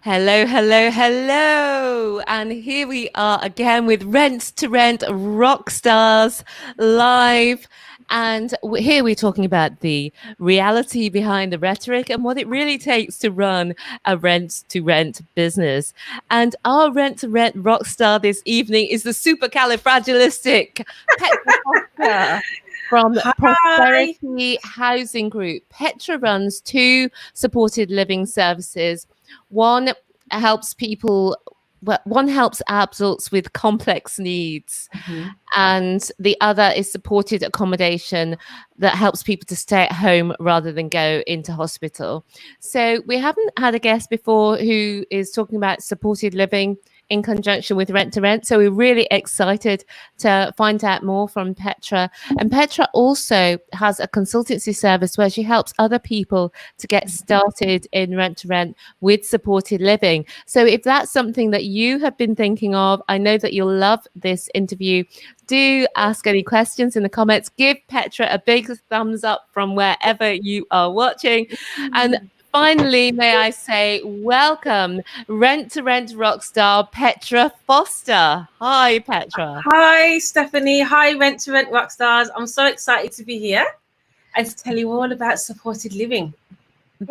Hello, hello, hello. And here we are again with Rent to Rent Rockstars live. And here we're talking about the reality behind the rhetoric and what it really takes to run a rent to rent business. And our Rent to Rent Rockstar this evening is the supercalifragalistic Petra from Hi. Prosperity Housing Group. Petra runs two supported living services. One helps people, well, one helps adults with complex needs, and the other is supported accommodation that helps people to stay at home rather than go into hospital. So we haven't had a guest before who is talking about supported living in conjunction with rent to rent. So we're really excited to find out more from Petra. And Petra also has a consultancy service where she helps other people to get started in rent to rent with supported living. So if that's something that you have been thinking of, I know that you'll love this interview. Do ask any questions in the comments. Give Petra a big thumbs up from wherever you are watching. And finally, may I say, welcome, Rent to Rent Rockstar, Petra Foster. Hi, Petra. Hi, Stephanie. Hi, Rent to Rent Rockstars. I'm so excited to be here and to tell you all about supported living.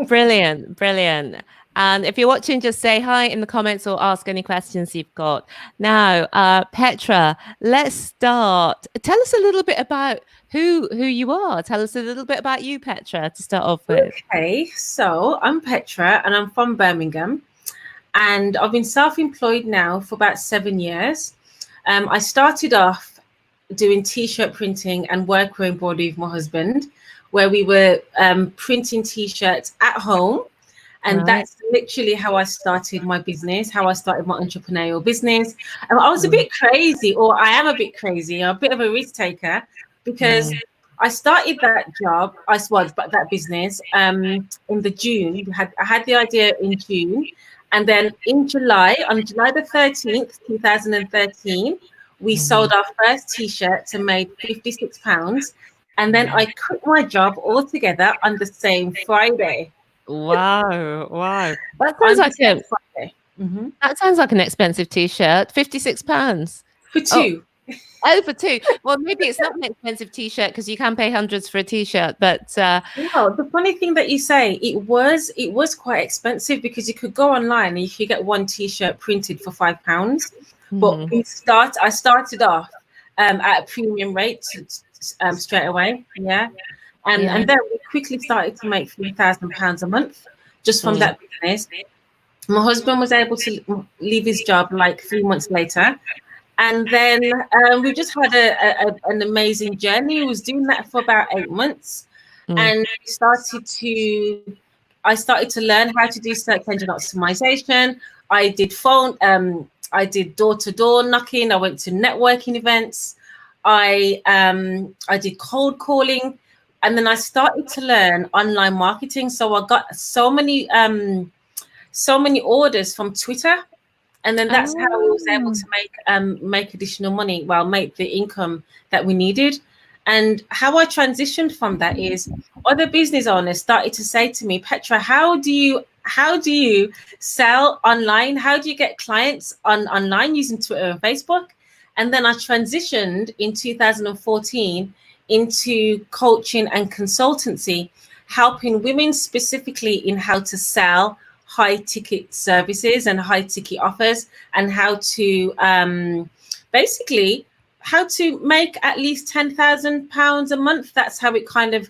Brilliant, brilliant. And if you're watching, just say hi in the comments or ask any questions you've got. Now, Petra, let's start. Tell us a little bit about who you are. Tell us a little bit about you, Petra, to start off with. Okay, so I'm Petra and I'm from Birmingham. And I've been self-employed now for about 7 years. I started off doing t-shirt printing and workwear embroidery with my husband, where we were printing t-shirts at home. And that's literally how I started my business, how I started my entrepreneurial business. And I was a bit crazy, or I am a bit crazy, a bit of a risk taker, because I started that job, but that business in the June. I had the idea in June. And then in July, on July the 13th, 2013, we sold our first t-shirts and made £56. And then I quit my job altogether on the same Friday. Wow. That sounds like an expensive t-shirt. £56. For two. Oh, for two. Well, maybe it's not an expensive t-shirt because you can pay hundreds for a t-shirt, but no, the funny thing that you say, it was quite expensive because you could go online and you could get one t-shirt printed for £5. But I started off at a premium rate straight away. And then we quickly started to make £3,000 a month just from that business. My husband was able to leave his job like 3 months later. And then we just had an amazing journey. We was doing that for about 8 months. And I started to learn how to do search engine optimization. I did door-to-door knocking. I went to networking events. I did cold calling. And then I started to learn online marketing. So I got so many orders from Twitter. And then that's how we was able to make additional money, make the income that we needed. And how I transitioned from that is other business owners started to say to me, Petra, how do you sell online? How do you get clients online using Twitter and Facebook? And then I transitioned in 2014 into coaching and consultancy, helping women specifically in how to sell high ticket services and high ticket offers, and how to how to make at least £10,000 a month. That's how it kind of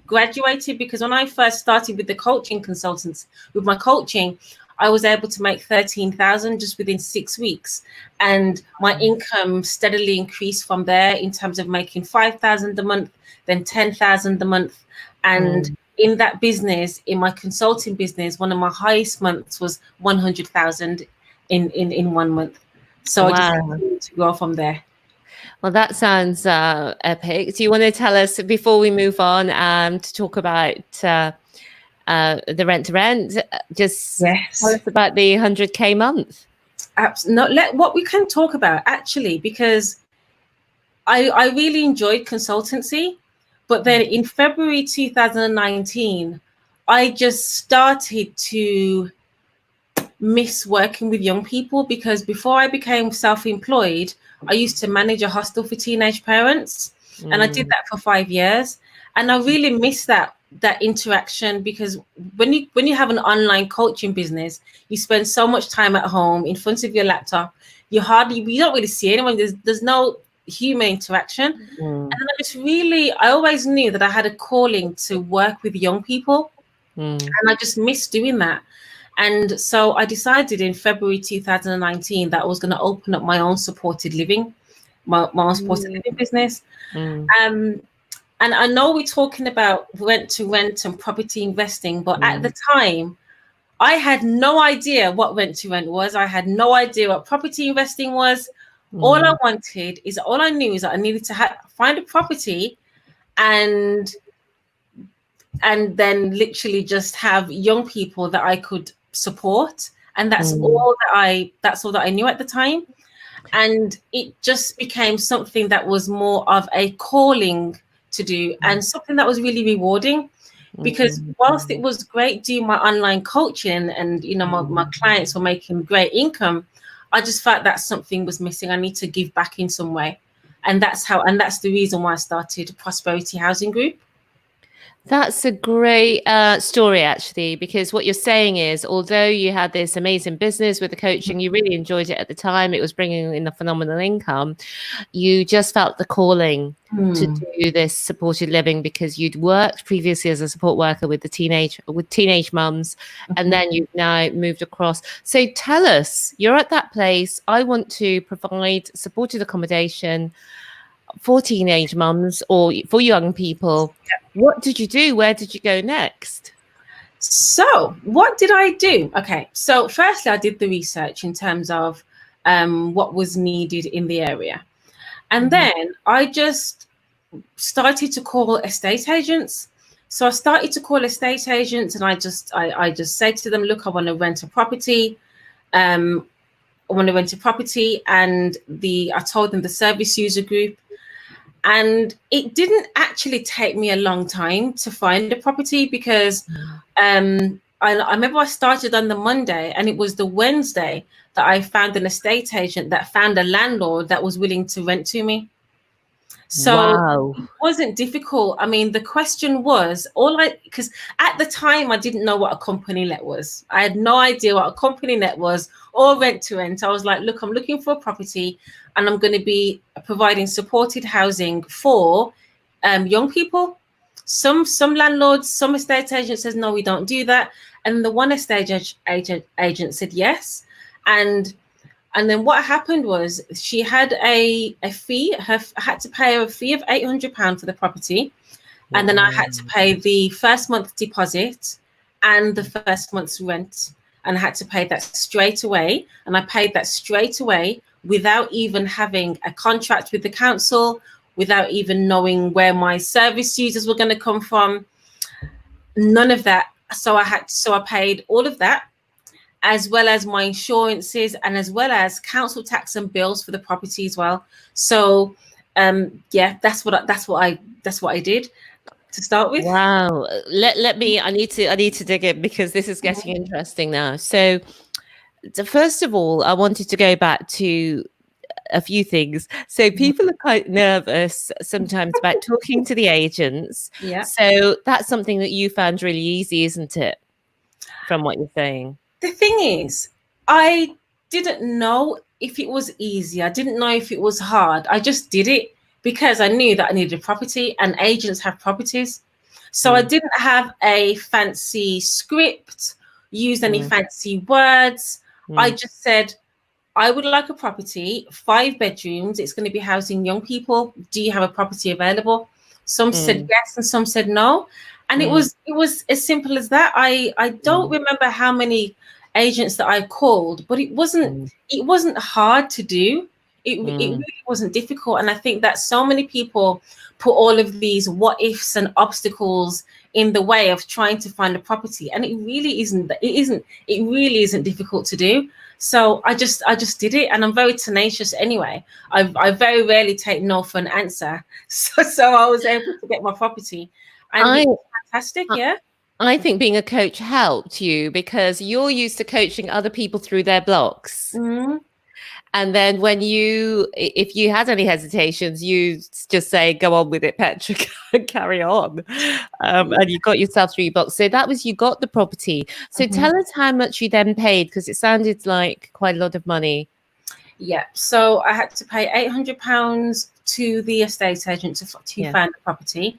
graduated, because when I first started with the coaching consultants, with my coaching, I was able to make 13,000 just within 6 weeks, and my income steadily increased from there in terms of making 5,000 a month, then 10,000 a month. And in that business, in my consulting business, one of my highest months was 100,000 in 1 month. So I just continued to go from there. Well, that sounds epic. Do you want to tell us, before we move on to talk about the rent to rent, just tell us about the 100K month? What we can talk about, actually, because I really enjoyed consultancy. But then in February 2019, I just started to miss working with young people, because before I became self-employed, I used to manage a hostel for teenage parents, and I did that for 5 years, and I really miss that interaction, because when you have an online coaching business, you spend so much time at home in front of your laptop. You don't really see anyone. There's no human interaction. And I always knew that I had a calling to work with young people, and I just missed doing that. And so I decided in February 2019 that I was going to open up my own supported living, my own supported living business. And I know we're talking about rent to rent and property investing, but at the time, I had no idea what rent to rent was. I had no idea what property investing was. All I knew is that I needed to find a property and then literally just have young people that I could support. And that's all that I knew at the time. And it just became something that was more of a calling to do, and something that was really rewarding, because whilst it was great doing my online coaching and my clients were making great income, I just felt that something was missing. I need to give back in some way. And that's the reason why I started Prosperity Housing Group. That's a great story, actually, because what you're saying is, although you had this amazing business with the coaching, you really enjoyed it at the time, it was bringing in a phenomenal income, you just felt the calling to do this supported living because you'd worked previously as a support worker with teenage mums, and then you've now moved across. So tell us, you're at that place, I want to provide supported accommodation for teenage mums or for young people. What did you do? Where did you go next? So what did I do? Okay, so firstly, I did the research in terms of what was needed in the area. And then I just started to call estate agents. So I started to call estate agents, and I just said to them, look, I want to rent a property. And I told them the service user group. And it didn't actually take me a long time to find a property, because I remember I started on the Monday, and it was the Wednesday that I found an estate agent that found a landlord that was willing to rent to me. So It wasn't difficult. I mean, the question was because at the time I didn't know what a company let was. I had no idea what a company net was or rent to rent. I was like, look, I'm looking for a property, and I'm going to be providing supported housing for young people. Some landlords, some estate agents says, no, we don't do that. And the one estate agent said yes. And then what happened was she had a fee. I had to pay her a fee of £800 for the property. And then I had to pay the first month deposit and the first month's rent. And I had to pay that straight away. And I paid that straight away without even having a contract with the council, without even knowing where my service users were going to come from. None of that. So I paid all of that, as well as my insurances, and as well as council tax and bills for the property as well. So that's what I did to start with. Wow. I need to dig in, because this is getting interesting now. So first of all, I wanted to go back to a few things. So people are quite nervous sometimes about talking to the agents. Yeah. So that's something that you found really easy, isn't it? From what you're saying. The thing is, I didn't know if it was easy. I didn't know if it was hard. I just did it because I knew that I needed a property, and agents have properties. So I didn't have a fancy script, use any fancy words. I just said, I would like a property, 5 bedrooms. It's going to be housing young people. Do you have a property available? Some said yes, and some said no. And it was as simple as that. I don't remember how many agents that I called, but it wasn't hard to do. It really wasn't difficult. And I think that so many people put all of these what ifs and obstacles in the way of trying to find a property, and it really isn't difficult to do. So I just did it, and I'm very tenacious anyway. I very rarely take no for an answer. So I was able to get my property, and it was fantastic. Yeah. I think being a coach helped you because you're used to coaching other people through their blocks. Mhm. And then if you had any hesitations, you just say, go on with it, Petra, carry on. And you got yourself through your box. So that was, you got the property. So tell us how much you then paid, because it sounded like quite a lot of money. Yeah, so I had to pay £800 to the estate agent to find the property,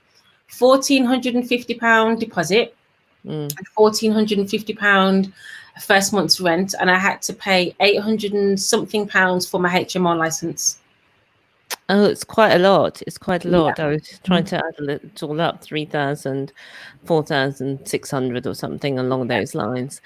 £1,450 deposit, and £1,450 first month's rent, and I had to pay 800 and something pounds for my HMO license. Oh, it's quite a lot. It's quite a lot. Yeah. I was trying to add it all up, 3,000, 4,600 or something along those lines.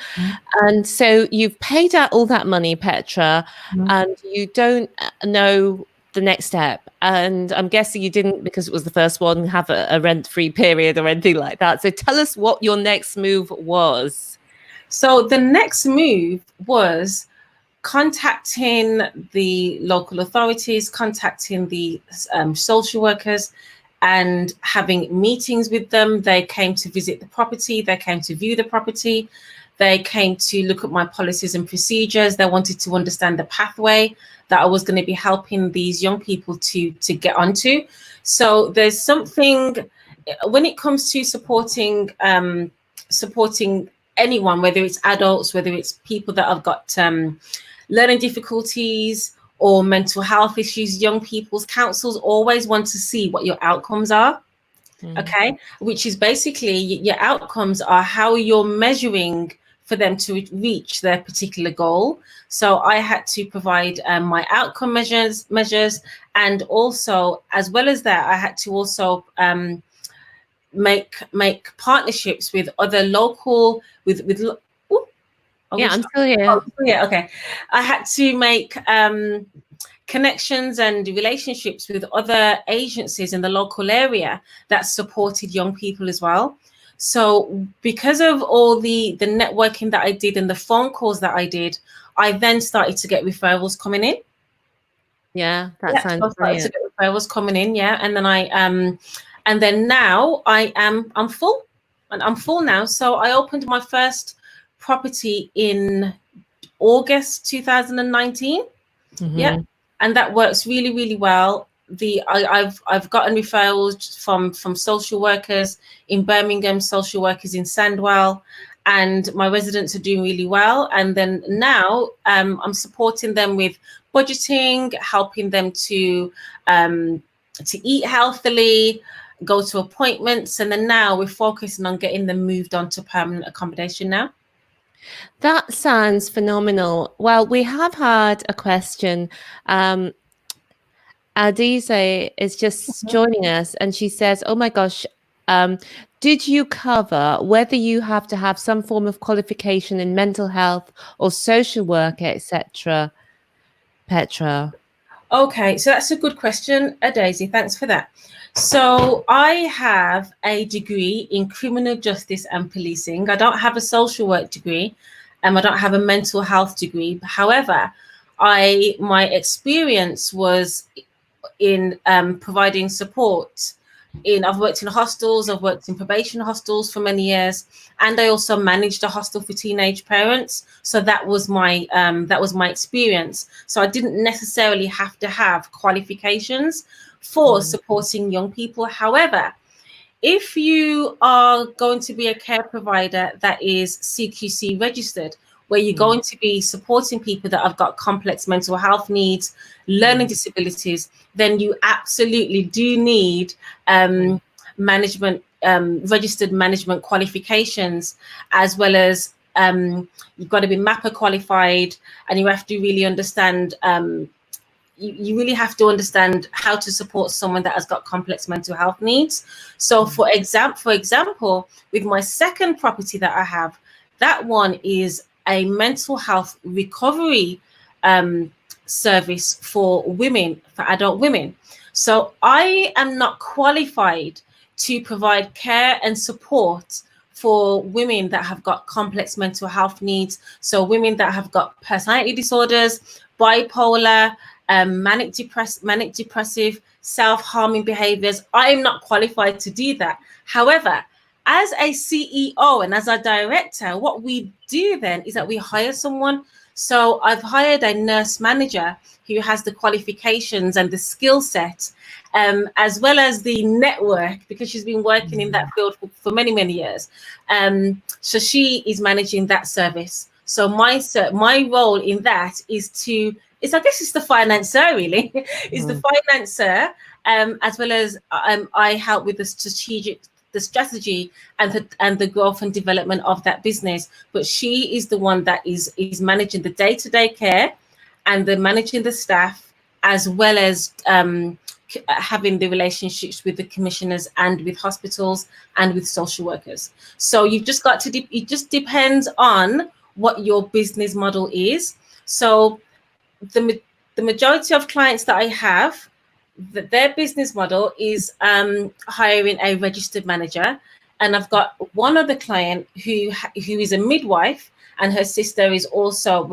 And so you've paid out all that money, Petra, and you don't know the next step. And I'm guessing you didn't, because it was the first one, have a rent-free period or anything like that. So tell us what your next move was. So the next move was contacting the local authorities, contacting the social workers, and having meetings with them. They came to visit the property. They came to view the property. They came to look at my policies and procedures. They wanted to understand the pathway that I was going to be helping these young people to get onto. So there's something when it comes to supporting anyone, whether it's adults, whether it's people that have got learning difficulties or mental health issues, young people's councils always want to see what your outcomes are. Okay, which is basically your outcomes are how you're measuring for them to reach their particular goal. So I had to provide my outcome measures, and also, as well as that, I had to also make partnerships with other local Yeah, I'm still here. Yeah, okay. I had to make connections and relationships with other agencies in the local area that supported young people as well. So because of all the networking that I did and the phone calls that I did, I then started to get referrals coming in. Yeah, that sounds I started to get referrals coming in, yeah. And then and then now I'm full. And I'm full now. So I opened my first property in August 2019. Yeah, and that works really, really well. I've gotten referrals from social workers in Birmingham, social workers in Sandwell, and my residents are doing really well. And then now I'm supporting them with budgeting, helping them to eat healthily, go to appointments, and then now we're focusing on getting them moved on to permanent accommodation now. That sounds phenomenal. Well, we have had a question. Adize is just joining us, and she says, oh my gosh, did you cover whether you have to have some form of qualification in mental health or social work, etc., Petra? Okay, so that's a good question, Daisy. Thanks for that. So I have a degree in criminal justice and policing. I don't have a social work degree, and I don't have a mental health degree. However, my experience was in providing support. I've worked in hostels, I've worked in probation hostels for many years, and I also managed a hostel for teenage parents. So that was my experience. So I didn't necessarily have to have qualifications for supporting young people. However, if you are going to be a care provider that is CQC registered, where you're going to be supporting people that have got complex mental health needs, learning disabilities, then you absolutely do need registered management qualifications, as well as you've got to be MAPA qualified, and you have to really understand you really have to understand how to support someone that has got complex mental health needs. So for example, with my second property that I have, that one is a mental health recovery service for women, for adult women. So I am not qualified to provide care and support for women that have got complex mental health needs. So women that have got personality disorders, bipolar, manic depressive, self-harming behaviors. I am not qualified to do that. However, as a CEO and as a director, what we do then is that we hire someone. So I've hired a nurse manager who has the qualifications and the skill set, as well as the network, because she's been working in that field for many, many years. So she is managing that service. So my role in that is I guess it's the financer, really. Is the financer, as well as I help with the strategy and the growth and development of that business. But she is the one that is managing the day-to-day care and the managing the staff, as well as having the relationships with the commissioners and with hospitals and with social workers. So you've just got to it just depends on what your business model is. So the majority of clients that I have, that their business model is hiring a registered manager. And I've got one other client who is a midwife, and her sister is also,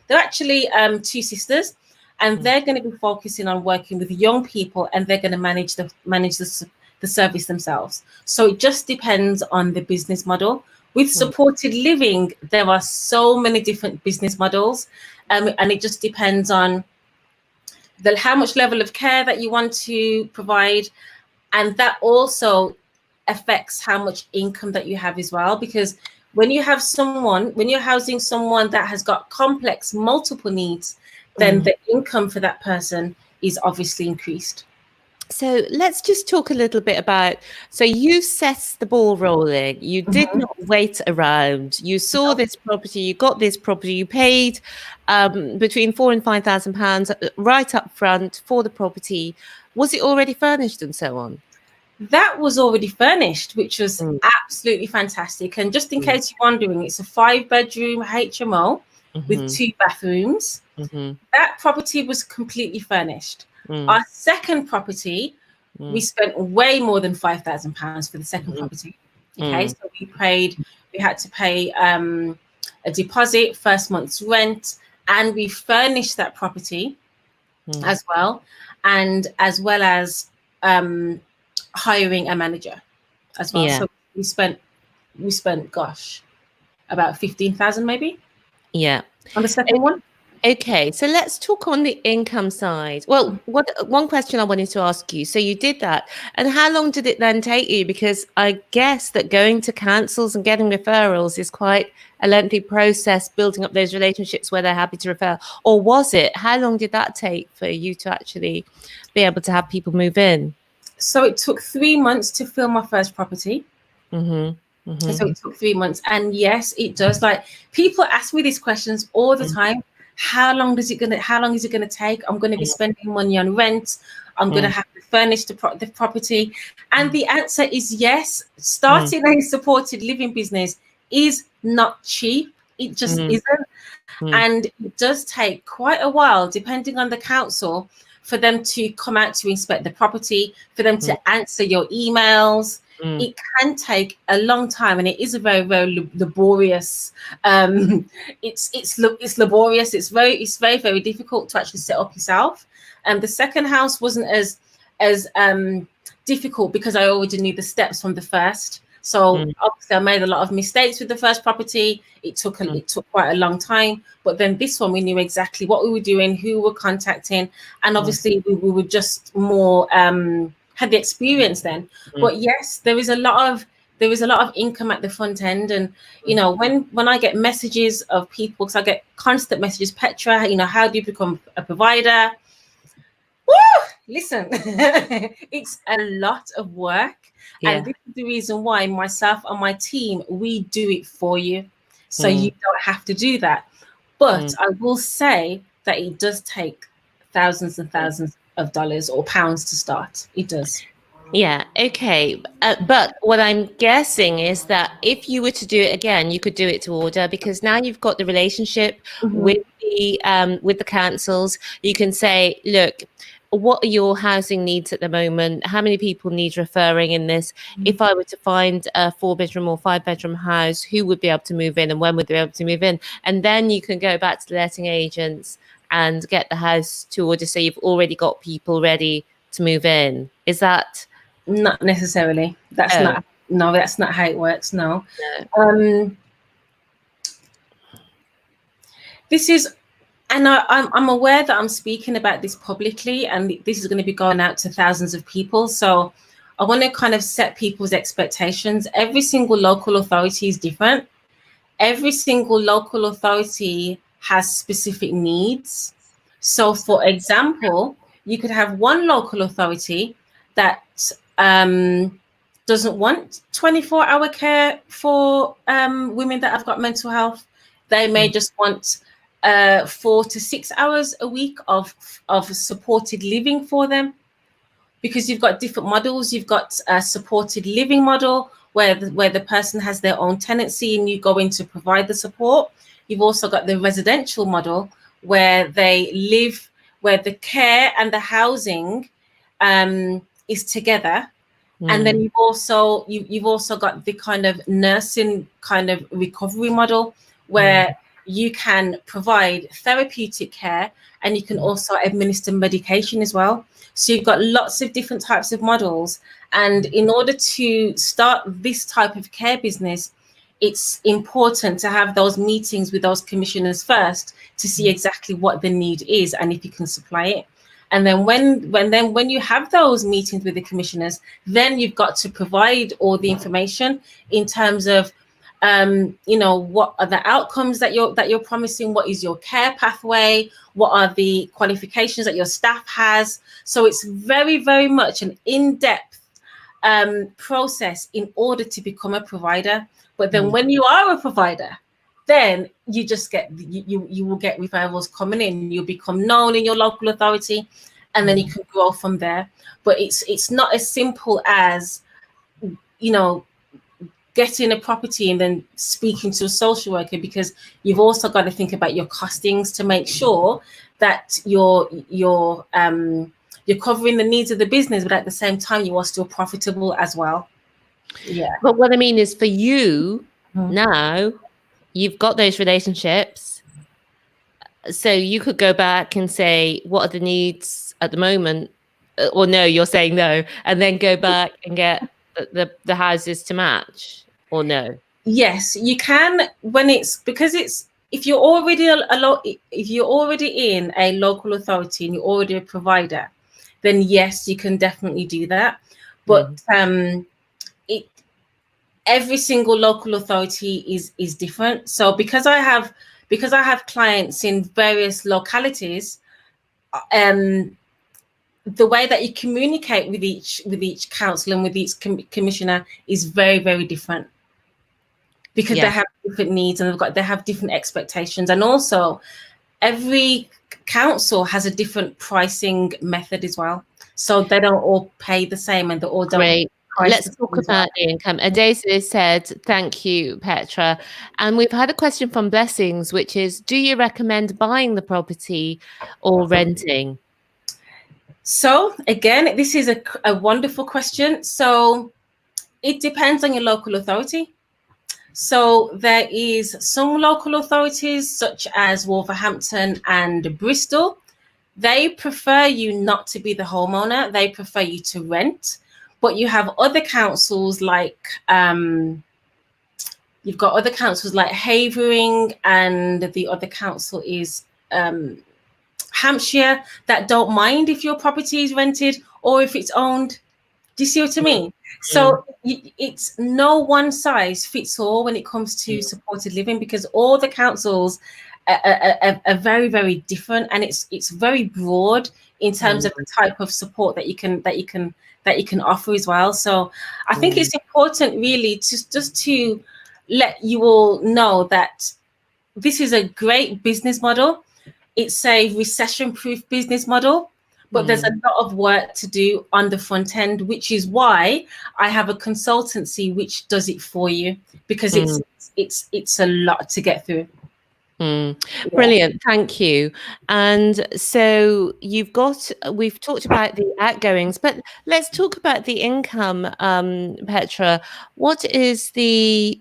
they're actually two sisters, and they're going to be focusing on working with young people, and they're going to manage the service themselves. So it just depends on the business model. With supported living, there are so many different business models, and it just depends on how much level of care that you want to provide, and that also affects how much income that you have as well. Because when you're housing someone that has got complex multiple needs, then the income for that person is obviously increased. So let's just talk a little bit about, so you set the ball rolling, you did not wait around, you saw this property, you got this property, you paid between £4,000 and £5,000 right up front for the property. Was it already furnished and so on? That was already furnished, which was absolutely fantastic. And just in case you're wondering, it's a 5-bedroom HMO with 2 bathrooms. That property was completely furnished. Our second property, we spent way more than £5,000 for the second property. Okay, so we had to pay a deposit, first month's rent, and we furnished that property as well, and as well as hiring a manager as well. So we spent gosh, about 15,000 maybe. Yeah. On the second one. Okay, so let's talk on the income side. Well, one question I wanted to ask you. So you did that, and how long did it then take you? Because I guess that going to councils and getting referrals is quite a lengthy process, building up those relationships where they're happy to refer. Or was it? How long did that take for you to actually be able to have people move in? So it took 3 months to fill my first property. So it took 3 months, and yes, it does. Like, people ask me these questions all the time. How long is it gonna take? I'm gonna be spending money on rent. I'm gonna have to furnish the property, and the answer is yes. Starting a supported living business is not cheap. It just isn't, and it does take quite a while, depending on the council, for them to come out to inspect the property, for them to answer your emails. It can take a long time, and it is a very, very laborious. It's laborious. It's very, very difficult to actually set up yourself. And the second house wasn't as difficult because I already knew the steps from the first. So obviously I made a lot of mistakes with the first property. It took quite a long time, but then this one we knew exactly what we were doing, who we were contacting, and obviously we were just more had the experience then. But yes, there is a lot of income at the front end, and you know, when I get messages of people, because I get constant messages, Petra, you know, how do you become a provider? Woo! Listen, it's a lot of work, and this is the reason why myself and my team, we do it for you, so you don't have to do that. But I will say that it does take thousands and thousands of dollars or pounds to start. It does. Yeah, okay. But what I'm guessing is that if you were to do it again, you could do it to order, because now you've got the relationship with the councils. You can say, look, what are your housing needs at the moment? How many people need referring in this? If I were to find a 4-bedroom or 5-bedroom house, who would be able to move in and when would they be able to move in? And then you can go back to the letting agents and get the house to order, so you've already got people ready to move in. Is that? Not necessarily. That's No, that's not how it works. No. This is, and I'm aware that I'm speaking about this publicly, and this is going to be going out to thousands of people. So I want to kind of set people's expectations. Every single local authority is different. Every single local authority has specific needs. So, for example, you could have one local authority that doesn't want 24-hour care for women that have got mental health. They may just want 4 to 6 hours a week of supported living for them, because you've got different models. You've got a supported living model where the person has their own tenancy and you go in to provide the support. You've also got the residential model where they live, where the care and the housing is together. And then you've also got the kind of nursing kind of recovery model where you can provide therapeutic care and you can also administer medication as well. So you've got lots of different types of models. And in order to start this type of care business, it's important to have those meetings with those commissioners first to see exactly what the need is and if you can supply it. And then when you have those meetings with the commissioners, then you've got to provide all the information in terms of what are the outcomes that you're promising, what is your care pathway, what are the qualifications that your staff has. So it's very, very much an in-depth process in order to become a provider. But then when you are a provider, then you just get you will get referrals coming in. You'll become known in your local authority, and then you can grow from there. But it's not as simple as getting a property and then speaking to a social worker, because you've also got to think about your costings to make sure that you're covering the needs of the business, but at the same time you are still profitable as well. Yeah. But what I mean is, for you now, you've got those relationships, so you could go back and say, what are the needs at the moment? Or no, you're saying no, and then go back and get the houses to match, or no? Yes, you can, when if you're already in a local authority and you're already a provider, then yes, you can definitely do that. But every single local authority is different. So because I have clients in various localities, the way that you communicate with each council and with each commissioner is very, very different, because they have different needs and they have different expectations. And also every council has a different pricing method as well. So they don't all pay the same, and they all don't. Great. Let's talk about the income. Adesa said, thank you, Petra. And we've had a question from Blessings, which is, do you recommend buying the property or renting? So again, this is a wonderful question. So it depends on your local authority. So there is some local authorities such as Wolverhampton and Bristol. They prefer you not to be the homeowner. They prefer you to rent. But you have other councils like Havering, and the other council is Hampshire, that don't mind if your property is rented or if it's owned. Do you see what I mean? So it's no one size fits all when it comes to supported living, because all the councils are very, very different, and it's very broad in terms of the type of support that you can offer as well. So I think it's important really to let you all know that this is a great business model. It's a recession-proof business model, but there's a lot of work to do on the front end, which is why I have a consultancy which does it for you, because it's a lot to get through. Brilliant, thank you. And so we've talked about the outgoings, but let's talk about the income, Petra. What is the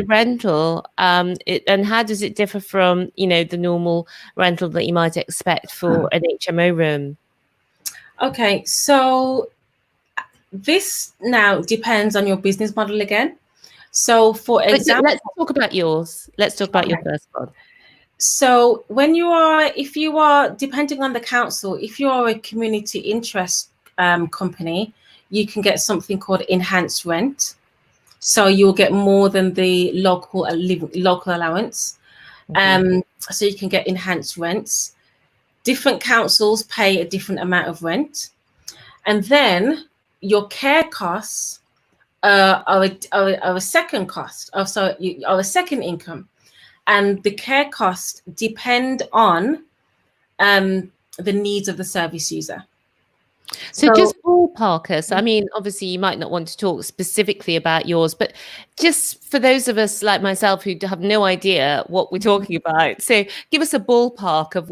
rental, and how does it differ from the normal rental that you might expect for an HMO room? Okay, so this now depends on your business model again. So, for example, let's talk about yours. Let's talk about your first one. So, if you are depending on the council, if you are a community interest company, you can get something called enhanced rent. So you'll get more than the local allowance. So you can get enhanced rents. Different councils pay a different amount of rent, and then your care costs are a second cost. Are a second income, and the care costs depend on the needs of the service user. So just ballpark us. I mean, obviously you might not want to talk specifically about yours, but just for those of us like myself who have no idea what we're talking about. So give us a ballpark of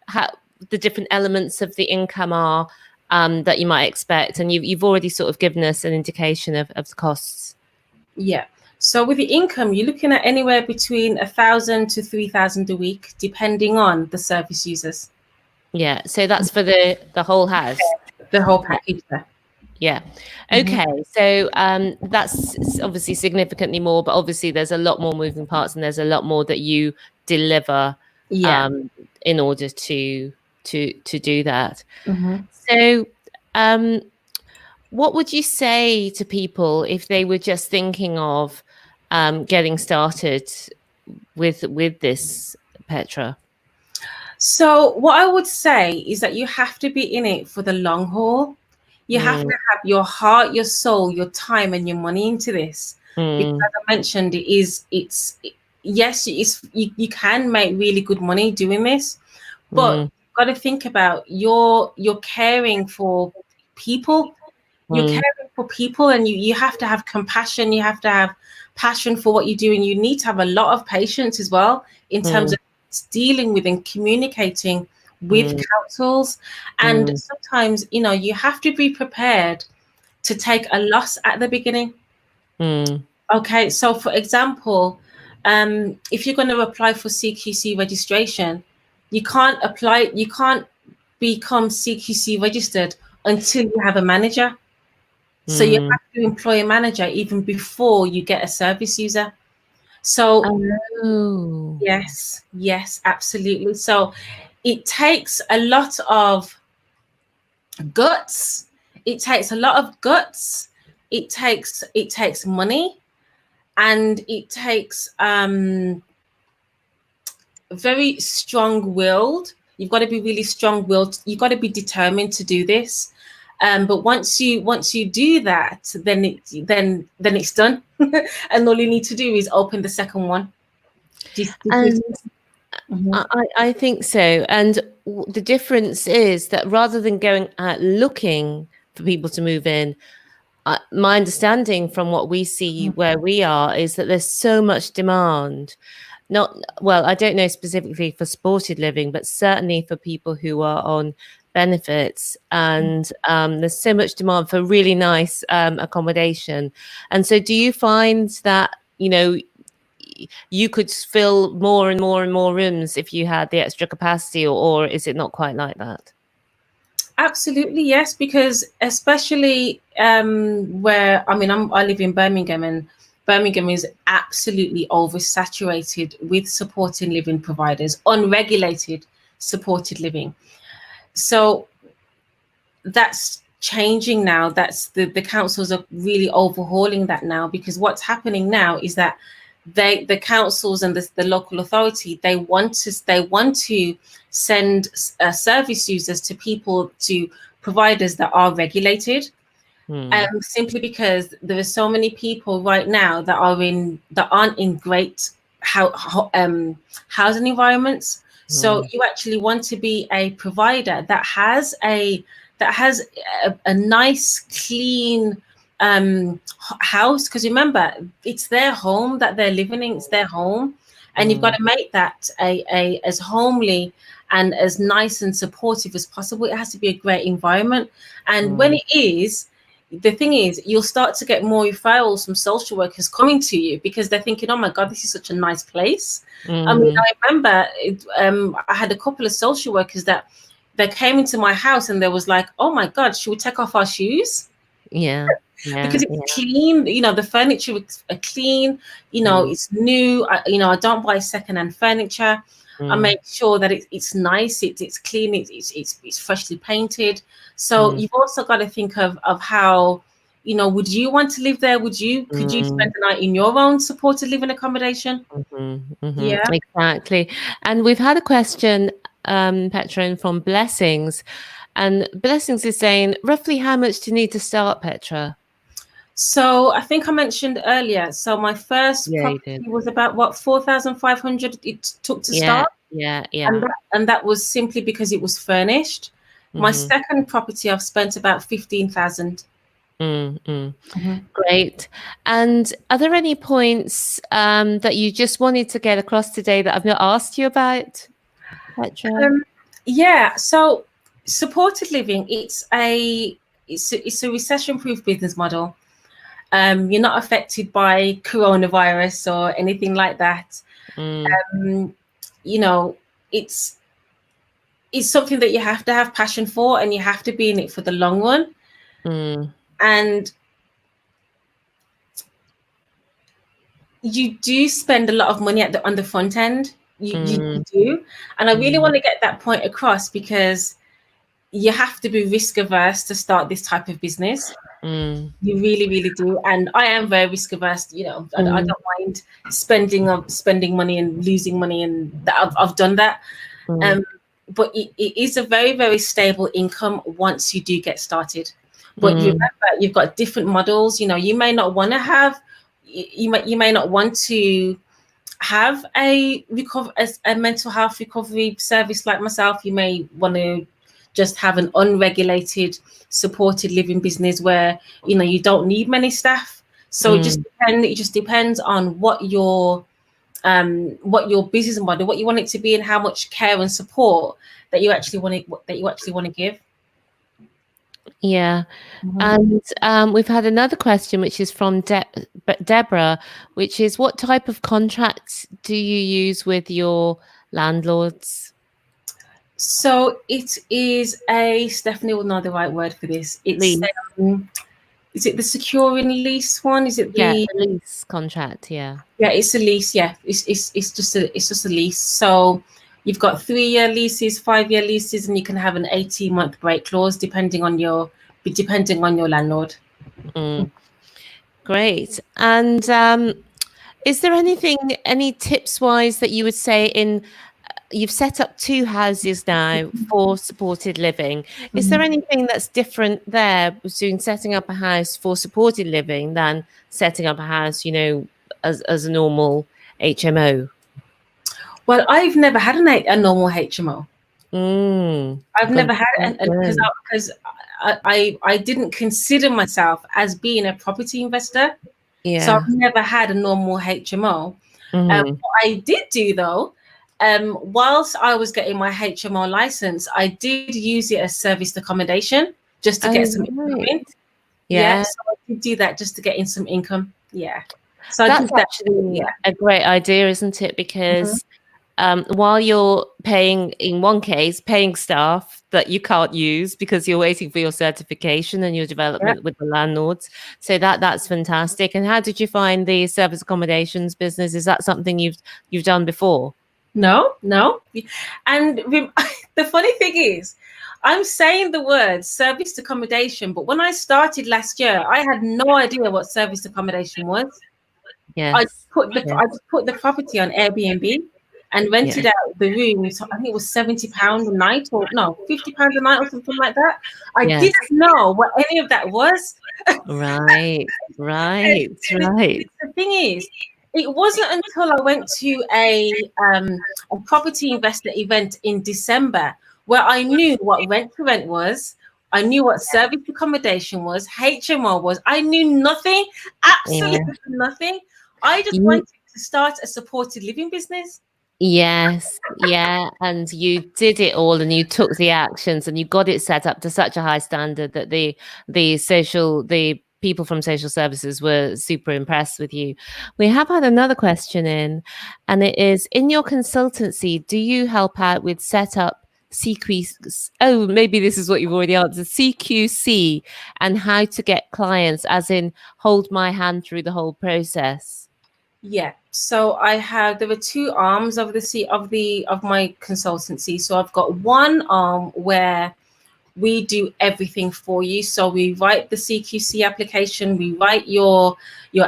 how the different elements of the income are that you might expect. And you've already sort of given us an indication of the costs. Yeah. So with the income, you're looking at anywhere between 1,000 to 3,000 a week, depending on the service users. Yeah. So that's for the whole house. The whole package there. Yeah. Okay. So that's obviously significantly more, but obviously there's a lot more moving parts and there's a lot more that you deliver in order to do that. So what would you say to people if they were just thinking of getting started with this, Petra? So what I would say is that you have to be in it for the long haul. You have to have your heart, your soul, your time, and your money into this. Because as I mentioned, you can make really good money doing this, but you've got to think about you're caring for people. You're caring for people, and you have to have compassion. You have to have passion for what you do, and you need to have a lot of patience as well in terms of dealing with and communicating with councils. And sometimes, you have to be prepared to take a loss at the beginning. Okay, so for example, if you're going to apply for CQC registration, you can't become CQC registered until you have a manager. So you have to employ a manager even before you get a service user. So yes, absolutely. So it takes a lot of guts. It takes money, and it takes very strong-willed. You've got to be really strong-willed. You've got to be determined to do this. But once you do that, then it's done, and all you need to do is open the second one. I think so. And the difference is that rather than going out looking for people to move in, my understanding from what we see where we are is that there's so much demand. I don't know specifically for supported living, but certainly for people who are on benefits, and there's so much demand for really nice accommodation. And so do you find that you could fill more and more and more rooms if you had the extra capacity, or is it not quite like that? Absolutely, yes, because especially I live in Birmingham, and Birmingham is absolutely oversaturated with supported living providers, unregulated supported living. So that's changing now. That's the councils are really overhauling that now, because what's happening now is that the councils and the local authority, they want to send service users to providers that are regulated, simply because there are so many people right now that aren't in great housing environments. So you actually want to be a provider that has a nice, clean house, because remember, it's their home that they're living in. It's their home, and you've got to make that a as homely and as nice and supportive as possible. It has to be a great environment, and when it is, the thing is, you'll start to get more referrals from social workers coming to you because they're thinking, oh my God, this is such a nice place. I mean, I remember I had a couple of social workers that came into my house and they was like, oh my God, should we take off our shoes? Yeah. Yeah. because it's clean. You know, the furniture is clean. You know, it's new. I don't buy secondhand furniture. I make sure that it's nice. It's clean. It's freshly painted. So you've also got to think of how, would you want to live there? Could you spend the night in your own supported living accommodation? Yeah. Exactly. And we've had a question, Petra, from Blessings. And Blessings is saying, roughly how much do you need to start, Petra? So I think I mentioned earlier. So my first property was about what 4,500 it took to start. Yeah. And that was simply because it was furnished. My second property, I've spent about 15,000. Great. And are there any points that you just wanted to get across today that I've not asked you about, Petra? Yeah. So supported living, it's a recession-proof business model. You're not affected by coronavirus or anything like that. It's something that you have to have passion for, and you have to be in it for the long run. And you do spend a lot of money on the front end. You do. And I really want to get that point across, because you have to be risk averse to start this type of business. You really, really do. And I am very risk averse. I don't mind spending money and losing money, and I've done that. But it is a very, very stable income once you do get started. But remember, you've got different models. You may not want to have, you may not want to have a mental health recovery service like myself. You may want to just have an unregulated supported living business where you don't need many staff. So it just depends on what your business model, what you want it to be, and how much care and support that you actually want to give. Yeah. And we've had another question, which is from Deborah, which is, what type of contracts do you use with your landlords? So it is Stephanie will know the right word for this. It's is it the securing lease one? Is it the lease contract? Yeah, it's a lease. Yeah, it's just a lease. So you've got 3-year leases, 5-year leases, and you can have an 18-month break clause depending on your landlord. Great. And is there any tips wise that you would say you've set up 2 houses now for supported living. Is there anything that's different there between setting up a house for supported living than setting up a house, as a normal HMO? Well, I've never had a normal HMO. I've never had it, because I didn't consider myself as being a property investor. Yeah. So I've never had a normal HMO. What I did do though, whilst I was getting my HMO license, I did use it as serviced accommodation just to get some income in. Yeah, so I did do that just to get in some income. Yeah. So that's actually a great idea, isn't it? Because while you're paying, in one case, paying staff that you can't use because you're waiting for your certification and your development with the landlords. So that's fantastic. And how did you find the service accommodations business? Is that something you've done before? No. And the funny thing is, I'm saying the word serviced accommodation, but when I started last year, I had no idea what serviced accommodation was. Yes. I just put the property on Airbnb and rented out the room. So I think it was £70 a night, or no, £50 a night or something like that. I didn't know what any of that was. Right. The thing is, it wasn't until I went to a property investor event in December where I knew what rent to rent was. I knew what service accommodation was, HMO was. I knew nothing, absolutely nothing. I just wanted to start a supported living business. Yes, yeah, and you did it all, and you took the actions, and you got it set up to such a high standard that the people from social services were super impressed with you. We have had another question in, and it is, in your consultancy, do you help out with setup, CQ. Oh, maybe this is what you've already answered. CQC, and how to get clients, as in hold my hand through the whole process. Yeah. So there are two arms of my consultancy. So I've got one arm where we do everything for you. So we write the CQC application, we write your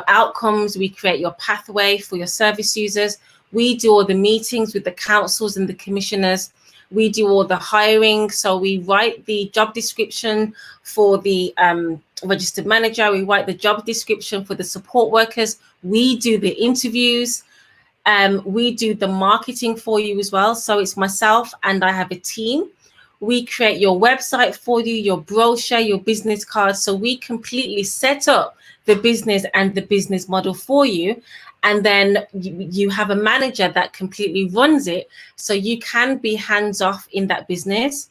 outcomes, we create your pathway for your service users. We do all the meetings with the councils and the commissioners. We do all the hiring. So we write the job description for the registered manager. We write the job description for the support workers. We do the interviews. We do the marketing for you as well. So it's myself and I have a team. We create your website for you, your brochure, your business cards. So we completely set up the business and the business model for you. And then you have a manager that completely runs it. So you can be hands off in that business.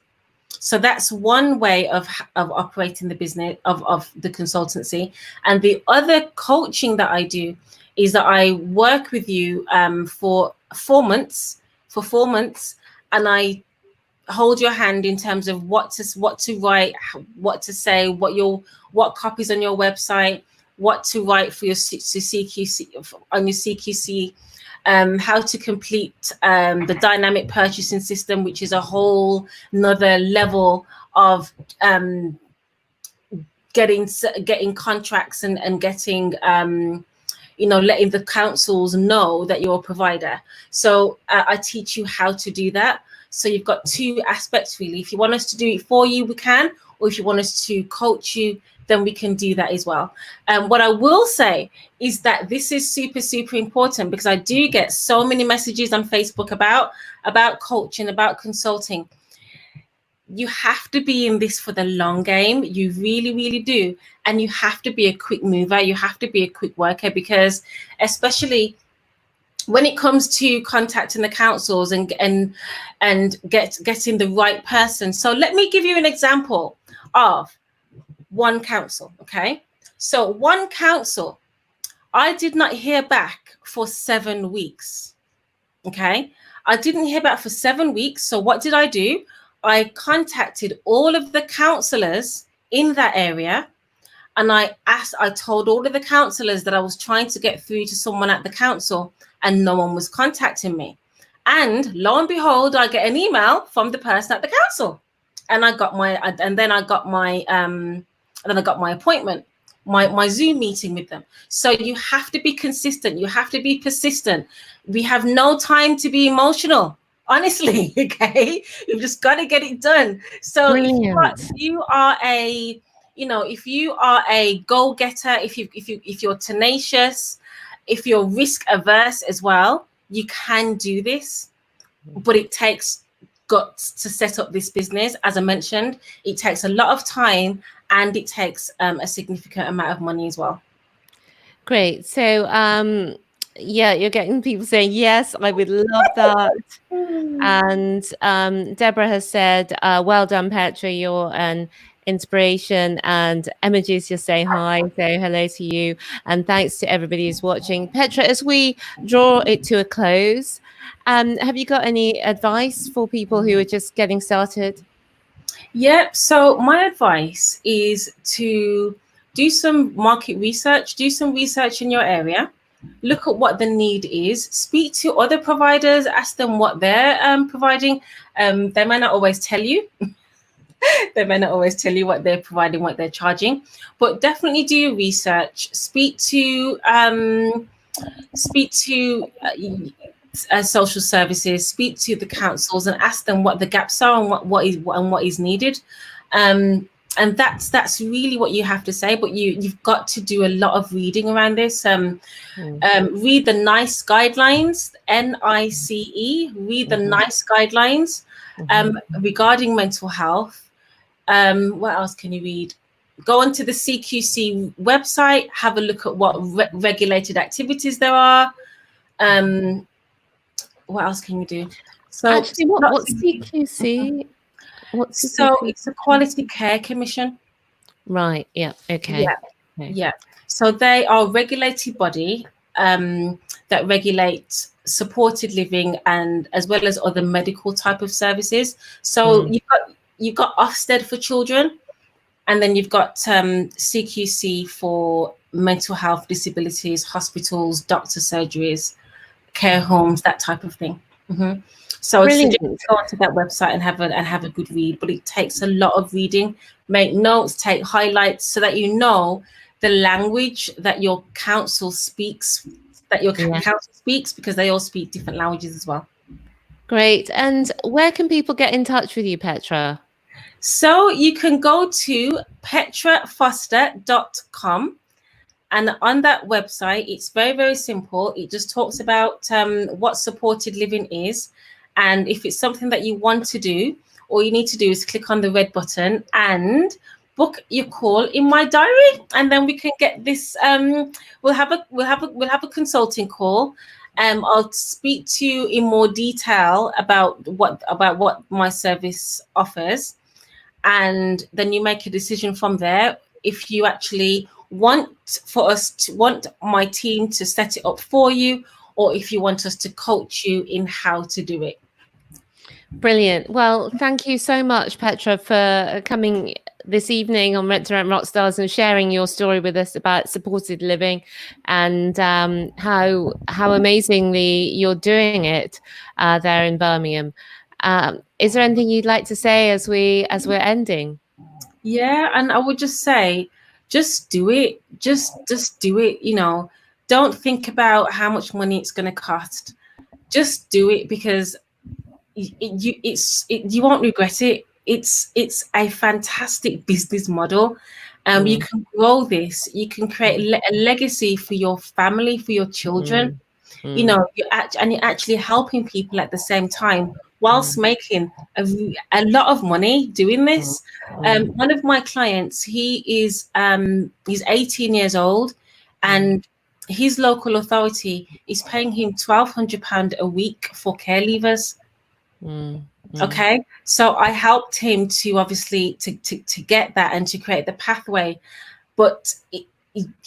So that's one way of operating the business of the consultancy. And the other coaching that I do is that I work with you for 4 months, and I hold your hand in terms of what to write, what to say, what copies on your website, what to write for your CQC on your CQC, how to complete the dynamic purchasing system, which is a whole another level of getting contracts and getting letting the councils know that you're a provider. So I teach you how to do that. So you've got two aspects really. If you want us to do it for you, we can, or if you want us to coach you, then we can do that as well. What I will say is that this is super, super important, because I do get so many messages on Facebook about coaching, about consulting. You have to be in this for the long game. You really, really do. And you have to be a quick mover. You have to be a quick worker, because especially when it comes to contacting the councils and getting the right person. So let me give you an example of one council. Okay. So one council, I did not hear back for 7 weeks. Okay. I didn't hear back for 7 weeks. So what did I do? I contacted all of the councillors in that area, and I told all of the councillors that I was trying to get through to someone at the council, and no one was contacting me. And lo and behold, I get an email from the person at the council, and I got my appointment, my Zoom meeting with them. So you have to be consistent. You have to be persistent. We have no time to be emotional. Honestly, okay, you've just got to get it done. So if you are a go-getter, if you're tenacious, if you're risk averse as well, you can do this. But it takes guts to set up this business. As I mentioned, it takes a lot of time, and it takes a significant amount of money as well. Great. So yeah, you're getting people saying, yes, I would love that. And Deborah has said, well done, Petra, you're an inspiration. And Imogen's just saying hi, so hello to you. And thanks to everybody who's watching. Petra, as we draw it to a close, have you got any advice for people who are just getting started? Yeah, so my advice is to do some market research, do some research in your area. Look at what the need is. Speak to other providers. Ask them what they're providing. They might not always tell you. They may not always tell you what they're providing, what they're charging. But definitely do your research. Speak to social services. Speak to the councils and ask them what the gaps are and what is needed. And that's really what you have to say. But you've got to do a lot of reading around this. Read the NICE guidelines, NICE. Read the NICE guidelines regarding mental health. What else can you read? Go onto the CQC website. Have a look at what regulated activities there are. What else can you do? So actually, what's CQC? It's a Quality Care Commission. Right. Yeah. Okay. Yeah. So they are a regulated body that regulate supported living, and as well as other medical type of services. So you've got Ofsted for children, and then you've got CQC for mental health, disabilities, hospitals, doctor surgeries, care homes, that type of thing. So I'd suggest Brilliant. go onto that website and have a good read. But it takes a lot of reading. Make notes, take highlights, so that you know the language that your council speaks. Council speaks, because they all speak different languages as well. Great. And where can people get in touch with you, Petra? So you can go to petrafoster.com. And on that website, it's very, very simple. It just talks about what supported living is. And if it's something that you want to do, all you need to do is click on the red button and book your call in my diary. And then we can get this. We'll have a consulting call. I'll speak to you in more detail about what my service offers. And then you make a decision from there. If you actually want my team to set it up for you, or if you want us to coach you in how to do it. Brilliant. Well, thank you so much, Petra, for coming this evening on Rent Rockstars and sharing your story with us about supported living, and how amazingly you're doing it there in Birmingham. Is there anything you'd like to say as we're ending? Yeah, and I would just say, just do it. Just do it. Don't think about how much money it's going to cost. Just do it, because you won't regret it. It's a fantastic business model. You can grow this. You can create a legacy for your family, for your children. You're actually helping people at the same time, whilst making a lot of money doing this. One of my clients, he's 18 years old, and his local authority is paying him £1,200 a week for care leavers. Okay, so I helped him to obviously to get that and to create the pathway, but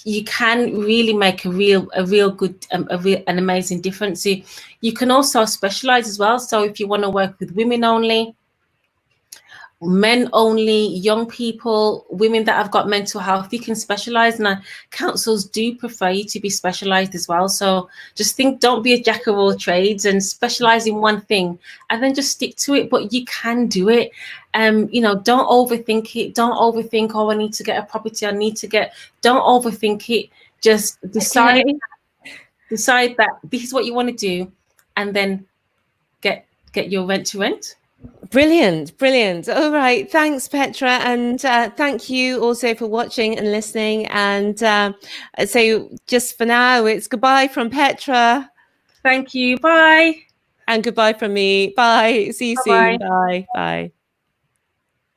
you can really make a real good an amazing difference. You can also specialize as well. So if you want to work with women only, men only, young people, women that have got mental health, you can specialize. And councils do prefer you to be specialized as well. So just don't be a jack of all trades, and specialize in one thing, and then just stick to it. But you can do it. Don't overthink it. Don't overthink, oh, I need to get a property, don't overthink it. Just decide that this is what you want to do, and then get your rent to rent. Brilliant. All right. Thanks, Petra. And thank you also for watching and listening. And so just for now, it's goodbye from Petra. Thank you. Bye. And goodbye from me. Bye. See you soon. Bye. Bye.